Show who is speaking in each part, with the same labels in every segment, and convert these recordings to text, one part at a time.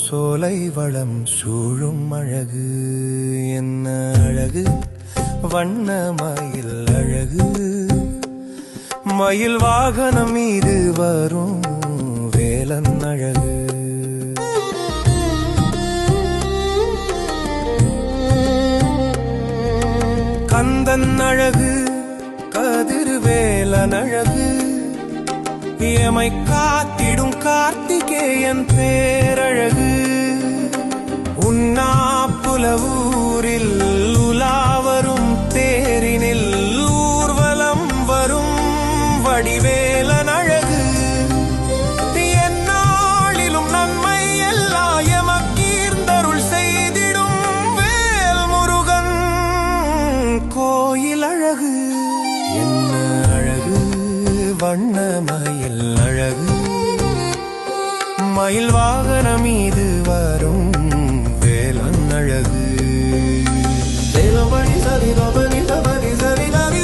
Speaker 1: சோலை வளம் சூழும் அழகு என்ன அழகு வண்ண மயில் அழகு மயில் வாகனம் மீது வரும் வேலன் அழகு கந்தன் அழகு கதிர்வேலன் அழகு எமை காத்திடும் கார்த்திகேயன் பேரழகு உண்ணாப்புலவூரில் உலாவரும் தேரினில் ஊர்வலம் வரும் வடிவேலன் அழகு எந்நாளிலும் நன்மை எல்லா எமக்கீர்ந்தருள் செய்திடும் வேல் முருகன் கோயில் அழகு என்ன அழகு வண்ண மயில் அழகு மயில் வாகனம் மீது வரும் வேலன் அழகு தேலபடி சரி ரபனி தபனி சரி நரி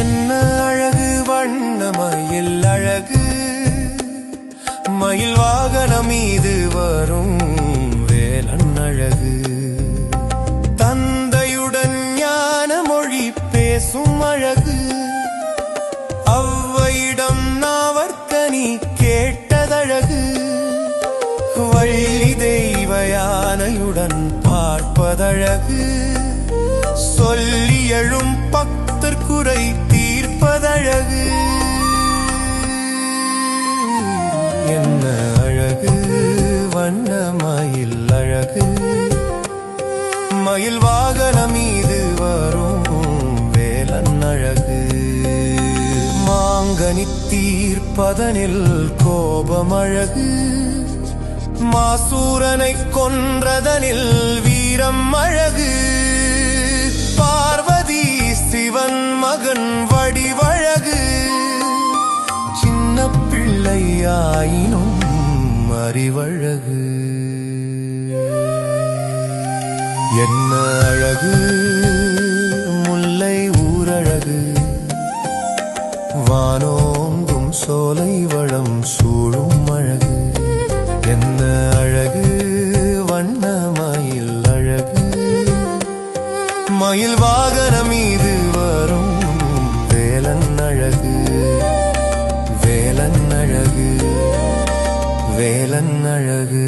Speaker 1: என்ன அழகு வண்ண மயில் அழகு மயில் வாகனம் மீது வரும் வேலன் அழகு தந்தையுடன் ஞான மொழி பேசும் அழகு ஔவையிடம் நாவற்கனி கேட்டதழகு வள்ளி தெய்வ யானையுடன் பார்ப்பதழகு சொல்லி எழும் பக்தர் குறை தீர்ப்பதழகு என்ன அழகு வண்ண மயில் அழகு மயில் வாகனம் மீது வரும் வேலன் அழகு மாங்கனி தீர்ப்பதனில் கோபம் அழகு மாசூரனை கொன்றதனில் வீரம் அழகு பார்வதி சிவன் மகன் வடிவழகு சின்ன பிள்ளையாயினும் அறிவழகு என்ன அழகு முல்லை ஊரழகு வானோங்கும் சோலை வளம் சூழும் அழகு என்ன அழகு வண்ண மயில் அழகு மயில் வாகனம் மீது வரும் வேலன் அழகு வேலன் அழகு வேலன் அழகு